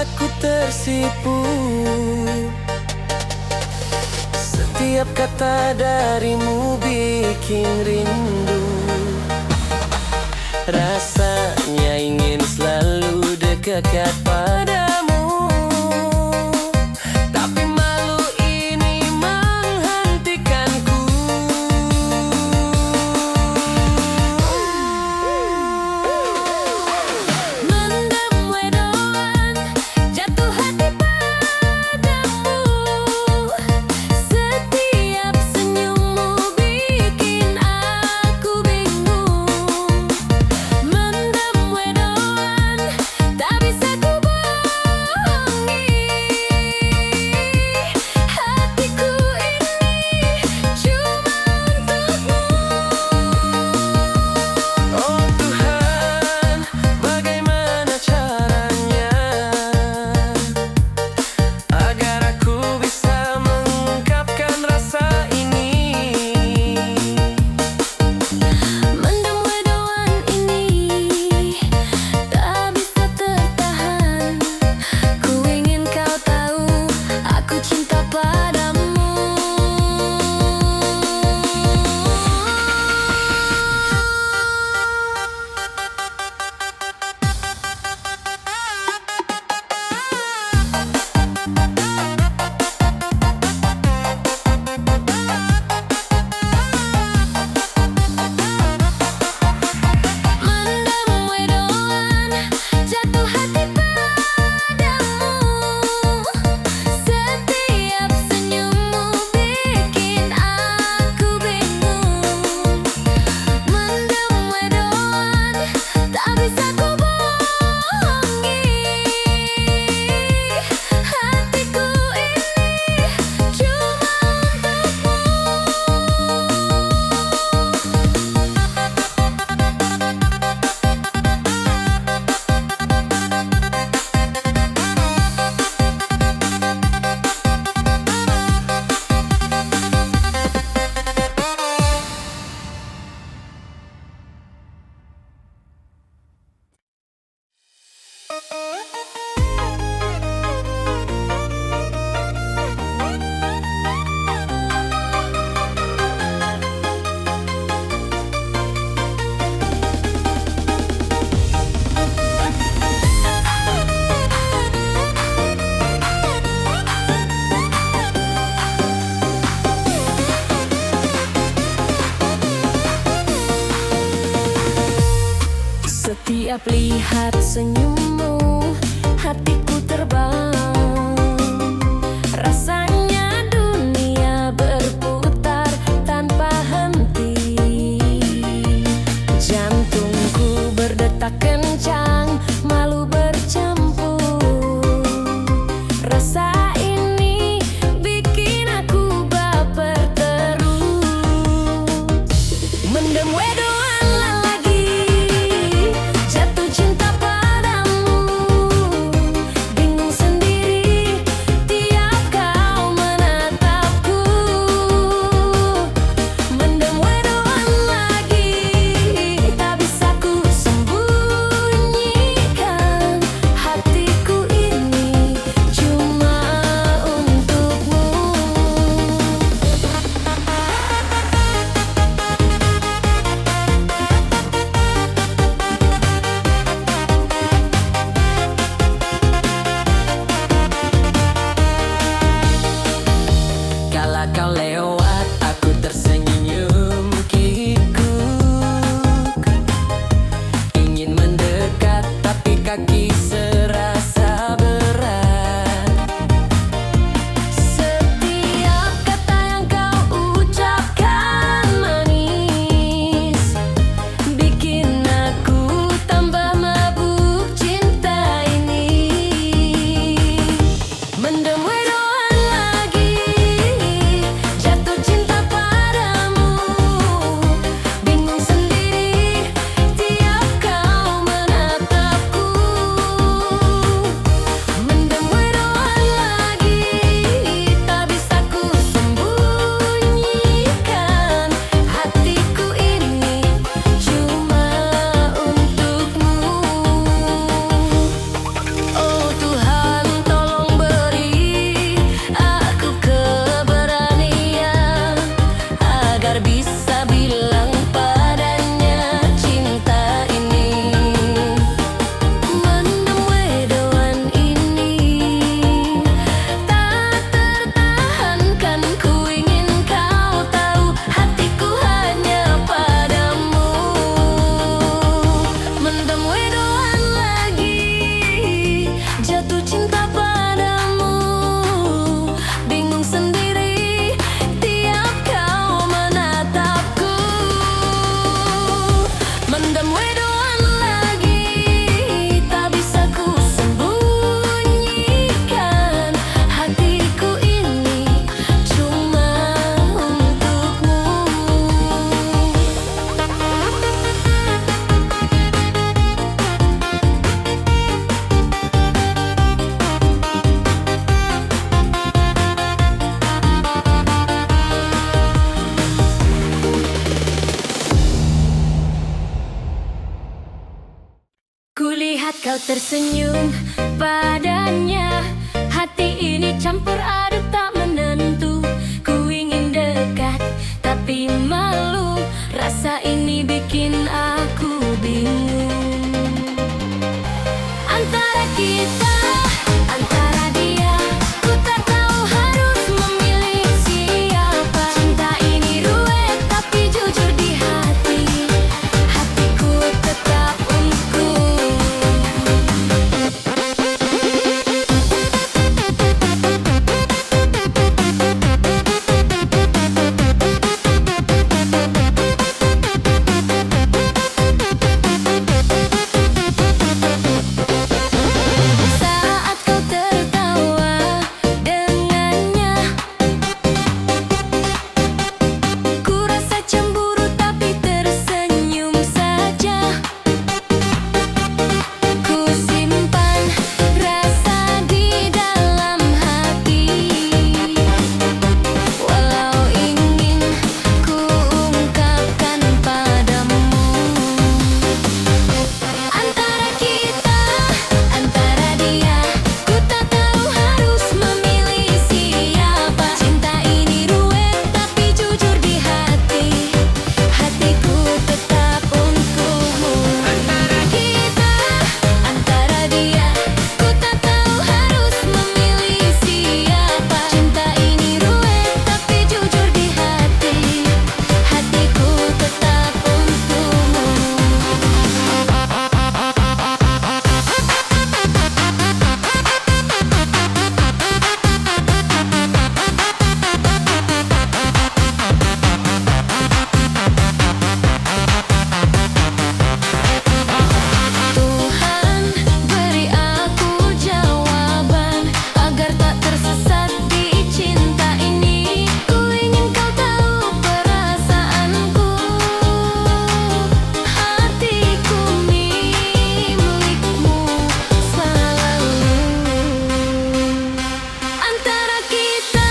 Aku tersipu, setiap kata darimu bikin rindu. Rasanya ingin selalu dekat padamu, tapi malu ini menghentikanku. Mendem wedoan, jatuh hati padamu. Setiap senyummu bikin aku bingung. Mendem wedoan, tak bisa ku bohongi. Hatiku ini cuma untukmu. Oh Tuhan, bagaimana caranya agar aku bisa mengungkapkan rasa ini? Mendem wedoan ini tak bisa tertahan. Ku ingin kau tahu aku cinta padamu. Mendem wedoan, jatuh hati padamu. Setiap senyummu bikin aku bingung. Mendem wedoan, tak bisa ku bohongi. Hatiku ini cuma untukmu. Setiap lihat senyummu, hatiku terbang. Rasanya dunia berputar tanpa henti. Jantungku berdetak kencang, malu bercampur. Rasa ini tersenyum padanya. Hati ini campur aduk tak menentu. Ku ingin dekat tapi malu. Rasa ini bikin aku bingung. Antara kita, antara dia, ku tak tahu harus memilih siapa. Cinta ini ruwet tapi jujur di hati. Hatiku tetap untukmu. Saat kau tertawa dengannya, ku rasa cemburu tapi tersenyum saja. Ku simpan rasa di dalam hati, walau ingin ku ungkapkan padamu. Antara kita, antara dia, ku tak tahu harus memilih siapa. Cinta ini ruwet tapi jujur di hati. Hatiku tetap untukmu. Antara kita, antara dia, ku tak tahu harus memilih siapa. Cinta ini ruwet tapi jujur di hati. Hatiku tetap untukmu. Tuhan, beri aku jawaban agar tak tersesat di cinta ini. Ku ingin kau tahu perasaanku. Hatiku milikmu selalu. Antara kita,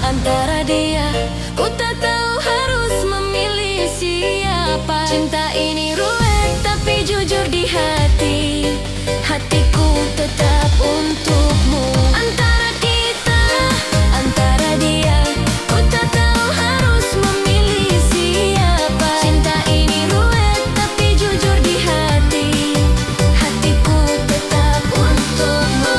antara dia, ku tak tahu harus memilih siapa. Cinta ini ruwet tapi jujur di hati. Hatiku tetap untukmu. Antara kita, antara dia, ku tak tahu harus memilih siapa. Cinta ini ruwet tapi jujur di hati. Hatiku tetap untukmu.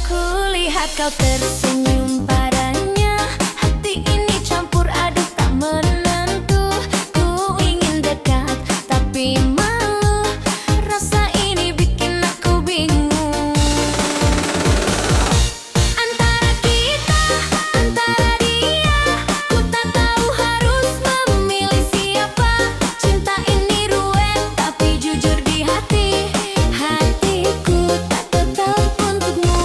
Kulihat kau tersenyum padanya. Hati ini campur aduk tak menentu. Ku ingin dekat tapi malu. Rasa ini bikin aku bingung. Antara kita, antara dia, ku tak tahu harus memilih siapa. Cinta ini ruwet tapi jujur di hati. Hatiku tak tetap untukmu.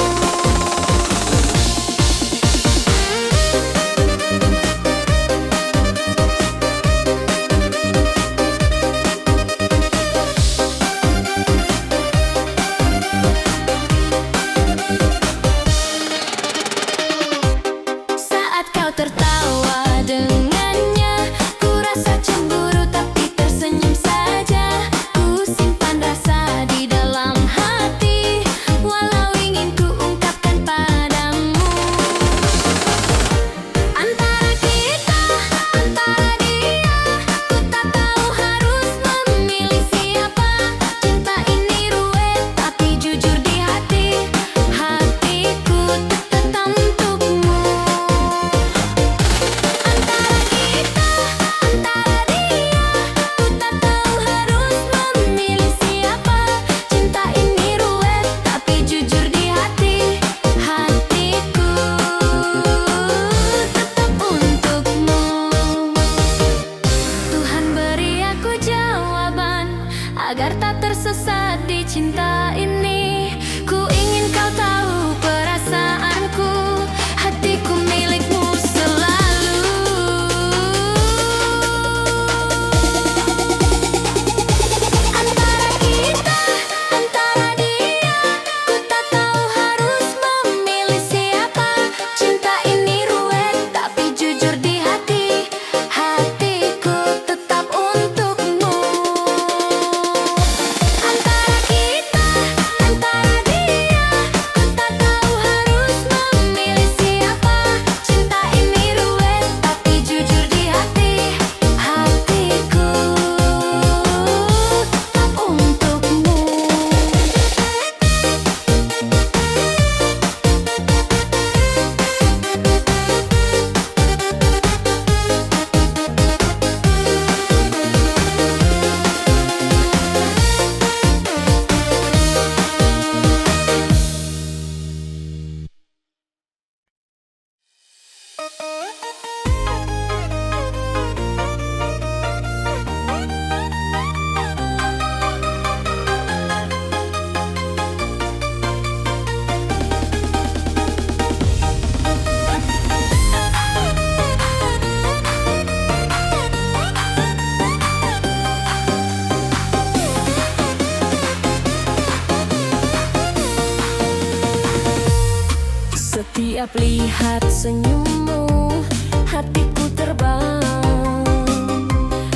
Setiap lihat senyummu, hatiku terbang.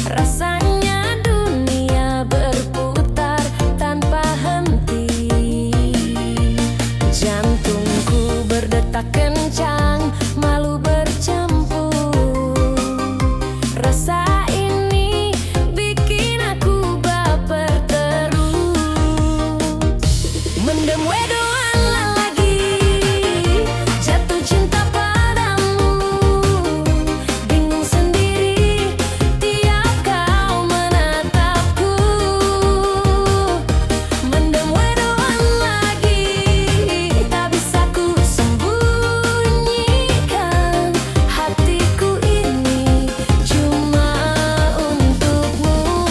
Rasanya dunia berputar tanpa henti. Jantungku berdetak kencang, malu bercampur. Rasa ini bikin aku baper terus. Mendem wedoan lagi, jatuh cinta padamu. Bingung sendiri tiap kau menatapku. Mendem wedoan lagi, tak bisa ku sembunyikan. Hatiku ini cuma untukmu.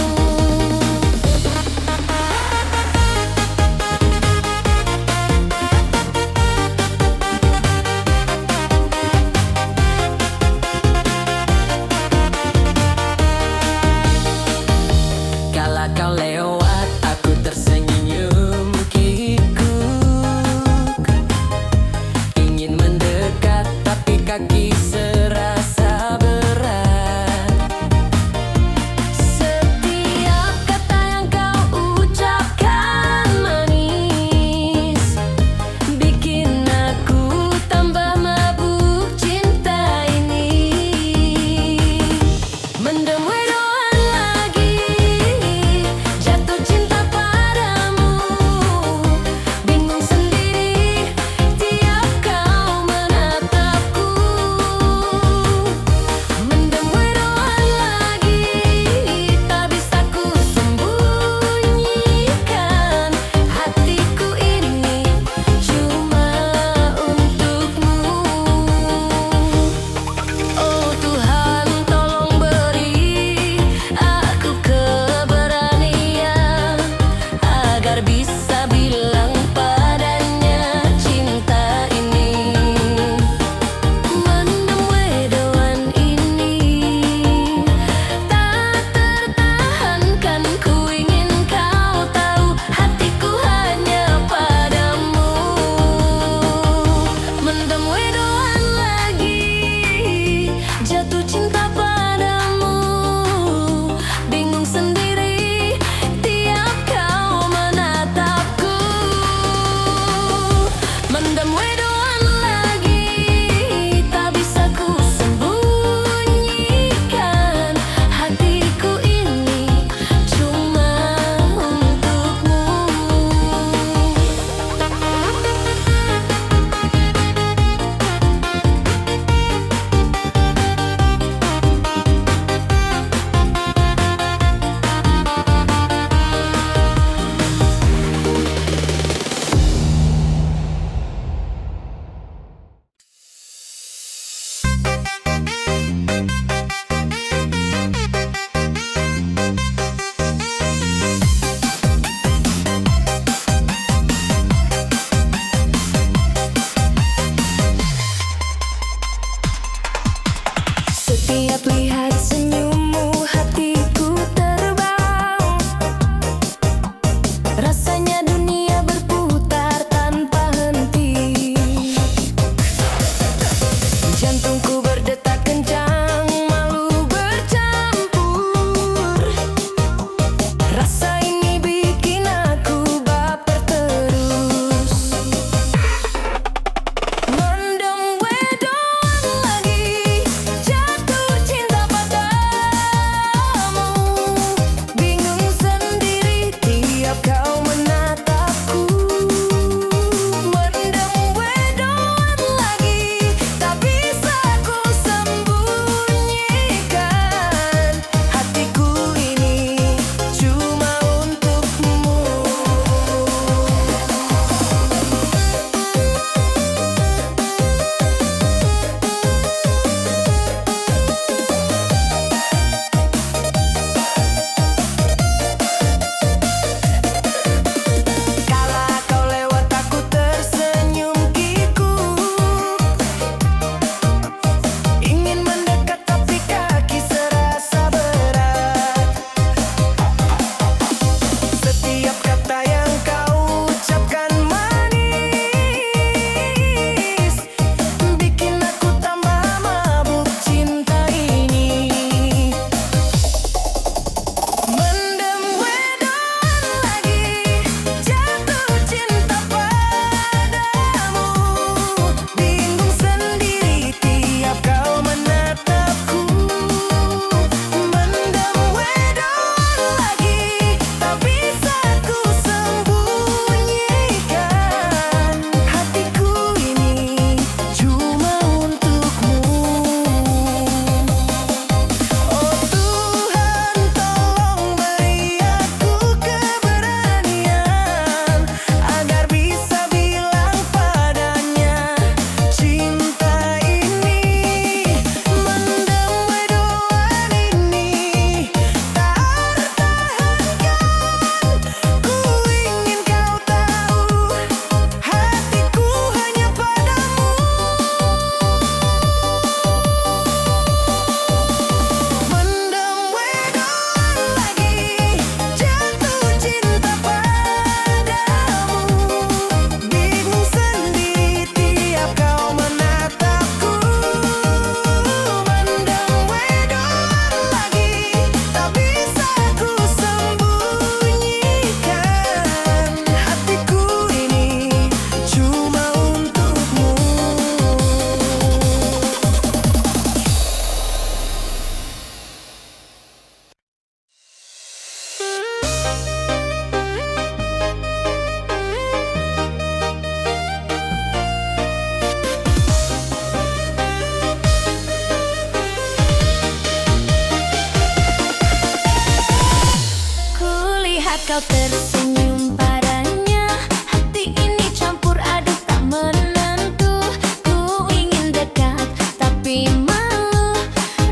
tersenyum padanya, hati ini campur aduk tak menentu. Ku ingin dekat tapi malu,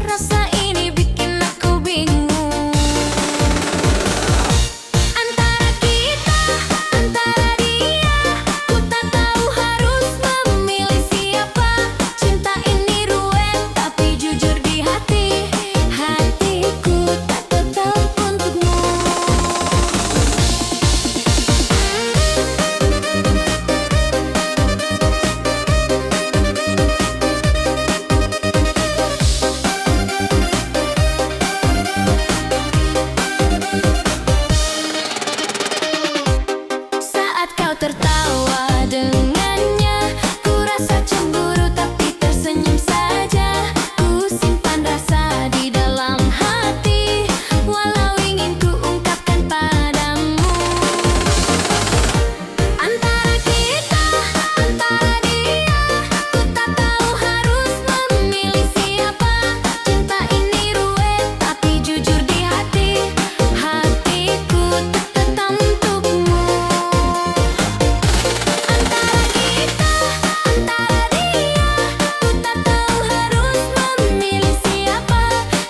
rasa ini bikin aku bingung. Antara kita, antara dia, ku tak tahu harus memilih siapa. Cinta ini ruwet tapi jujur di hati, hatiku tak tetap untukmu. Saat kau tertawa dengannya, ku rasa cemburu tapi tersenyum saja. Ku simpan rasa di dalam hati, walau ingin ku ungkapkan padamu. Antara kita, antara dia, ku tak tahu harus memilih siapa. Cinta ini ruwet tapi jujur di hati, hatiku tak tetap untukmu. Antara kita, antara dia, ku tak tahu harus memilih siapa.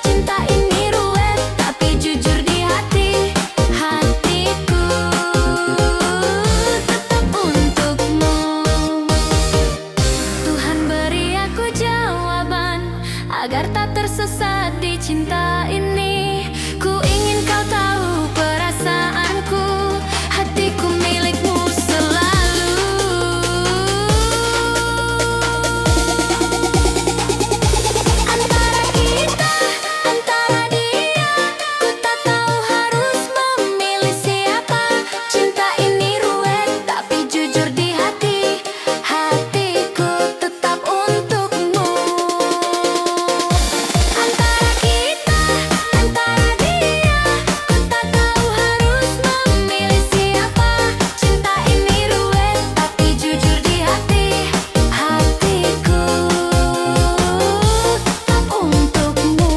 Cinta ini ruwet tapi jujur di hati, hatiku tetap untukmu. Tuhan beri aku jawaban agar tak tersesat di cinta ini. Ku ingin kau tahu perasaanku, hatiku milikmu selalu. Antara kita, antara dia, ku tak tahu harus memilih siapa. Cinta ini ruwet tapi jujur di hati, hatiku tetap untukmu. Antara kita, antara dia, ku tak tahu harus memilih siapa. Cinta ini ruwet tapi jujur di hati, hatiku tetap untukmu.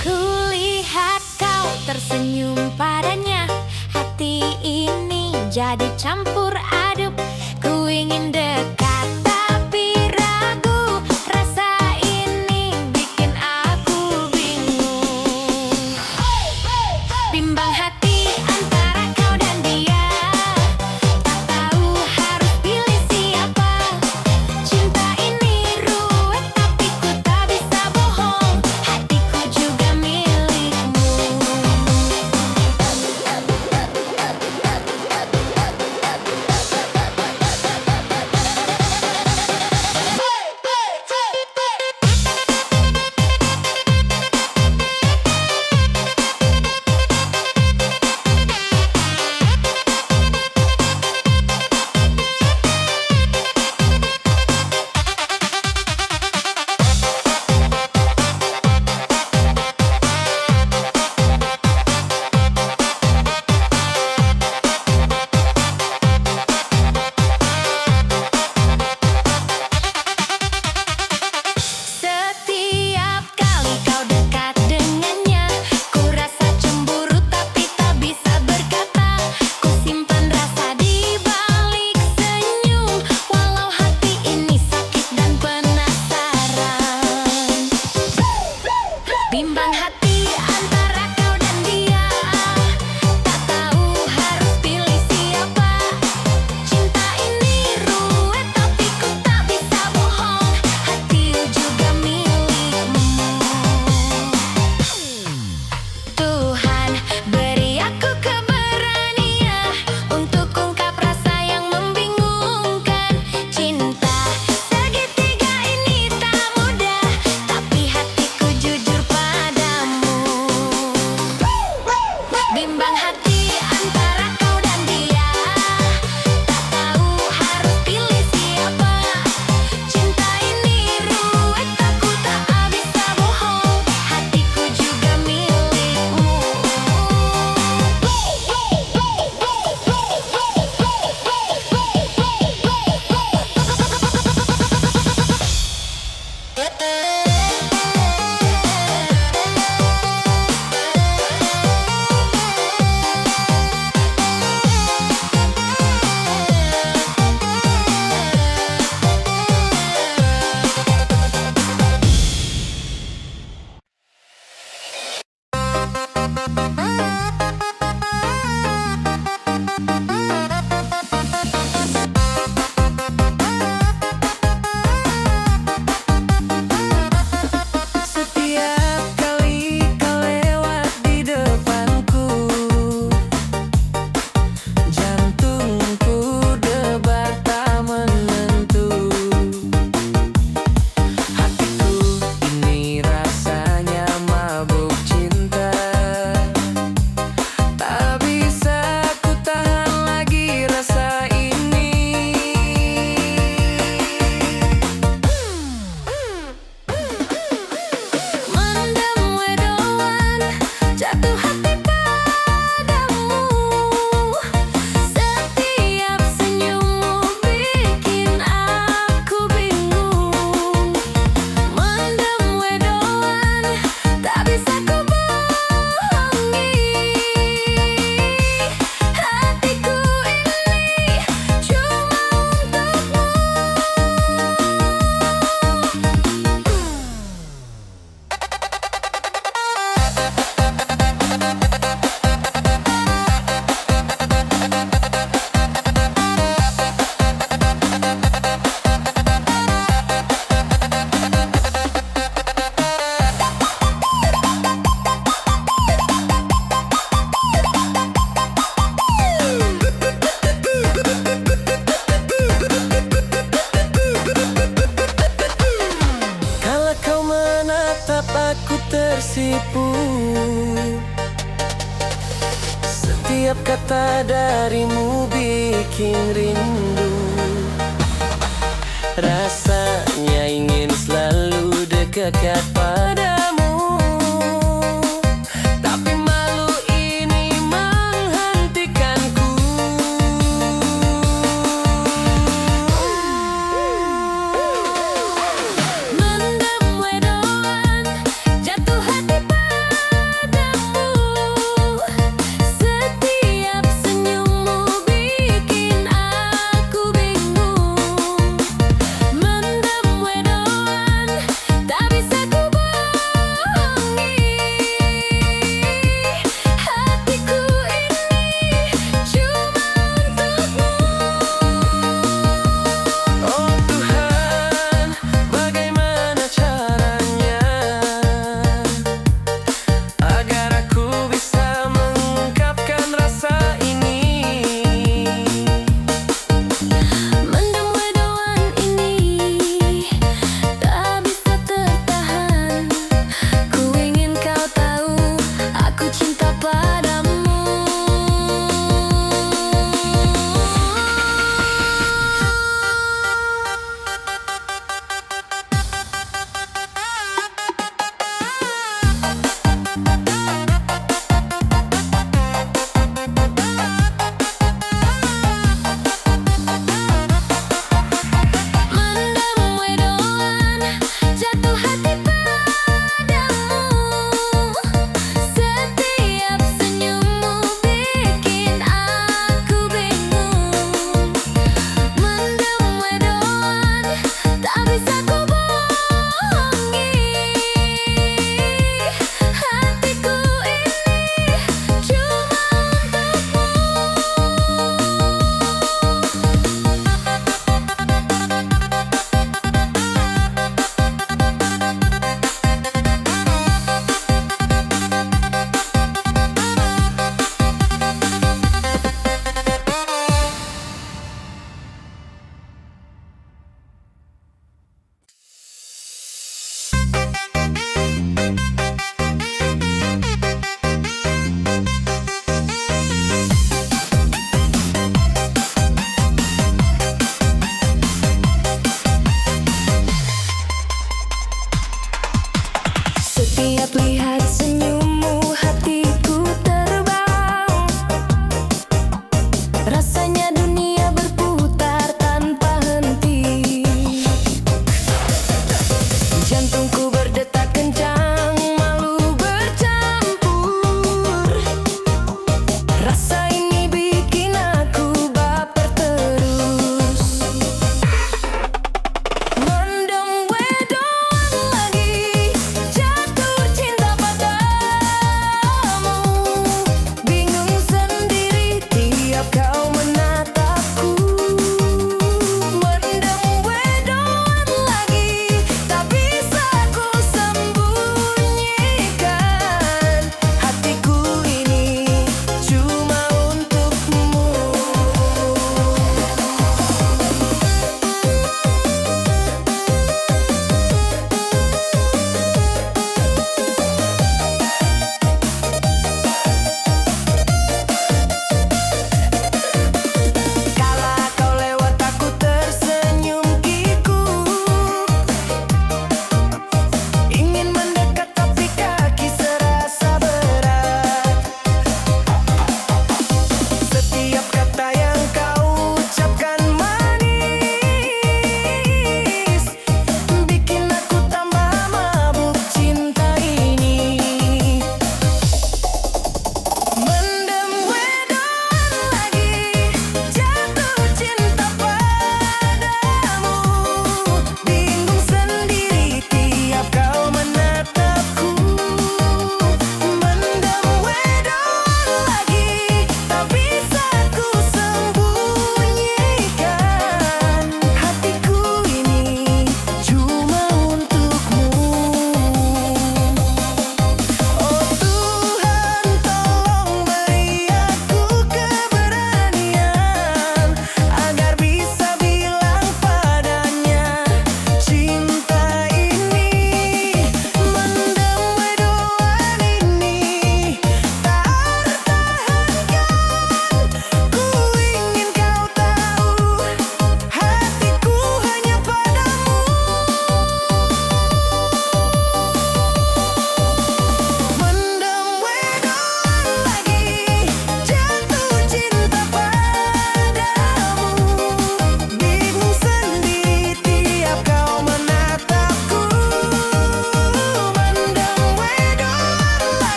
Kulihat kau tersenyum padanya, hati ini jadi campur aduk. Ku ingin dekat tapi ragu, rasa ini bikin aku bingung. Bimbang hati antara kau dan dia, tak tahu harus pilih siapa. Cinta ini ruwet tapi ku tak bisa bohong, hatiku juga milikmu. Setiap kata darimu bikin rindu. Rasanya ingin selalu dekat padamu, tapi malu ini menghentikanku. Mendem wedoan, jatuh hati padamu. Setiap senyummu bikin aku bingung. Mendem wedoan, tak bisa ku bohongi.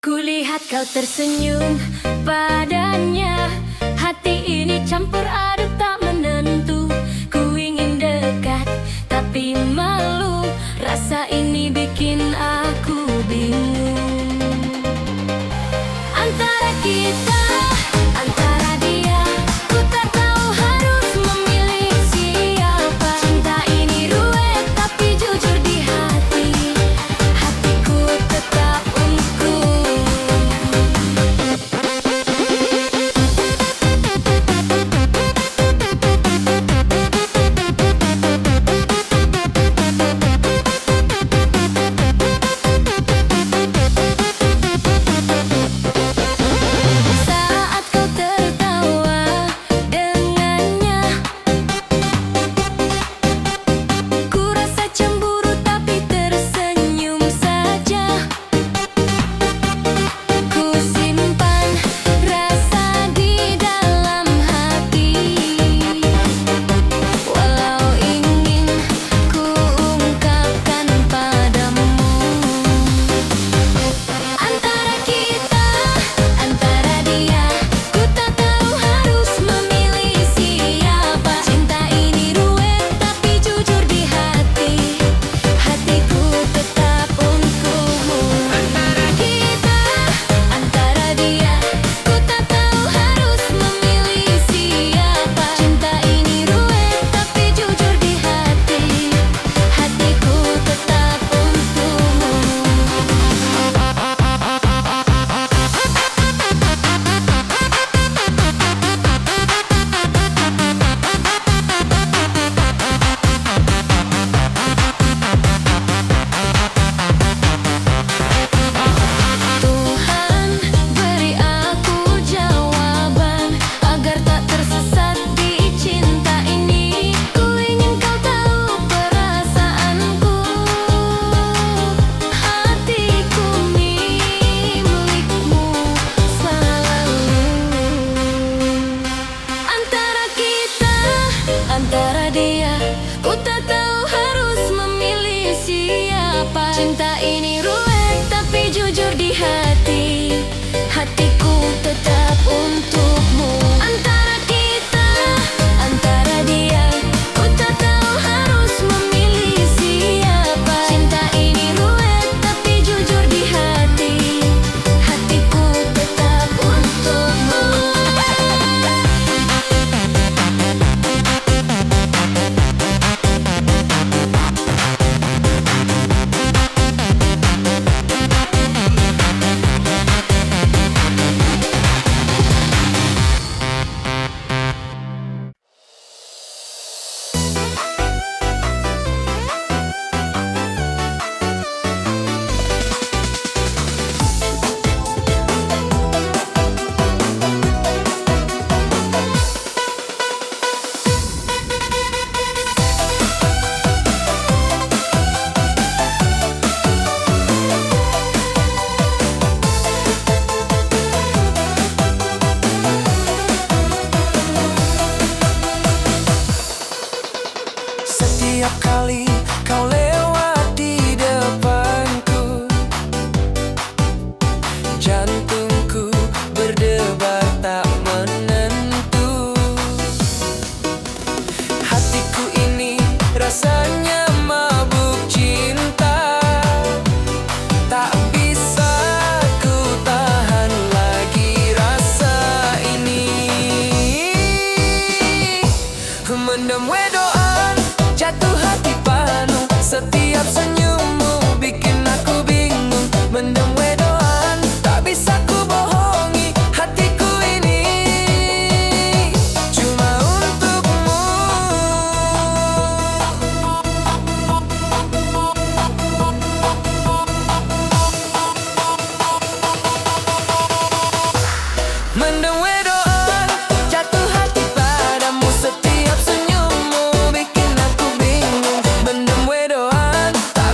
Kulihat kau tersenyum padanya, hati ini campur aduk tak menentu. Ku ingin dekat tapi malu, rasa ini bikin aku bingung. Antara kita, antara dia, ku tak tahu harus memilih siapa. Cinta ini ruwet tapi jujur di hati, hatiku tetap untukmu. Saat kau tertawa dengannya, ku rasa cemburu tapi tersenyum saja. Ku simpan rasa di dalam hati, walau ingin ku ungkapkan padamu. Antara kita, antara dia, ku tak tahu harus memilih siapa. Cinta ini ruwet tapi jujur di hati, hatiku tetap untukmu. Antara kita, antara dia, ku tak tahu harus memilih siapa. Cinta ini ruwet tapi jujur di hati, hatiku tetap untukmu. Tuhan, beri aku jawaban agar tak tersesat di cinta ini. Ku ingin kau tahu perasaanku, hatiku milikmu selalu. Antara kita, antara dia, ku tak tahu harus memilih siapa. Cinta ini ruwet tapi jujur di hati, hatiku tetap untukmu. Antara kita, antara dia, ku tak tahu harus memilih siapa. Cinta ini ruwet tapi jujur di hati, hatiku tetap untukmu. Setiap kali kau lewat di depanku, jantungku berdebar tak menentu. Hatiku ini rasanya mabuk cinta, tak bisa ku tahan lagi rasa ini. Mendem wedoan, jatuh hati panu, setiap senyummu bikin aku bingung. Mendem wedoan, tak bisa ku bohongi hatiku ini cuma untukmu. Mendem wedoan, jatuh hati padamu, setiap senyummu bikin aku bingung. Mendem wedoan, tak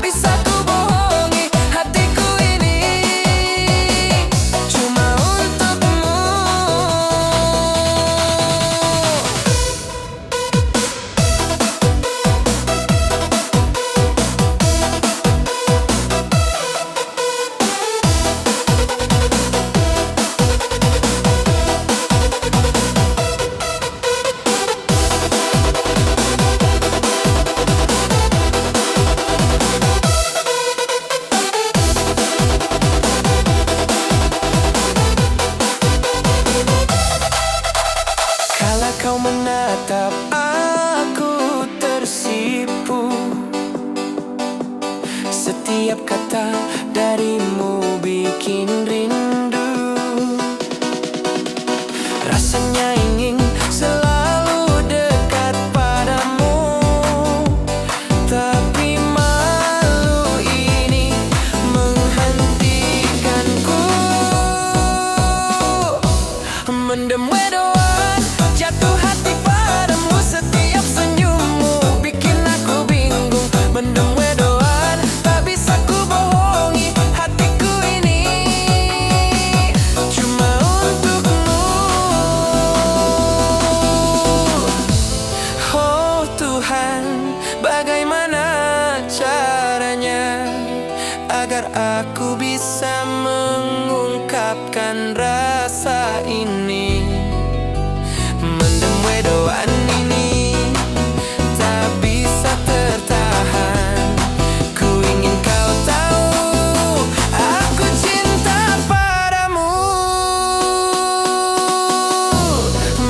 menyembunyikan rasa ini. Mendem wedoan ini tak bisa tertahan. Ku ingin kau tahu, aku cinta padamu.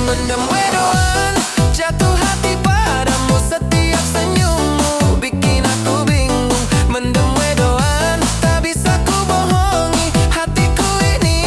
Mendem wedoan, jatuh hati padamu. Setiap senyummu bikin aku bingung. Mendem wedoan, tak bisa ku bohongi hatiku ini.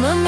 memilih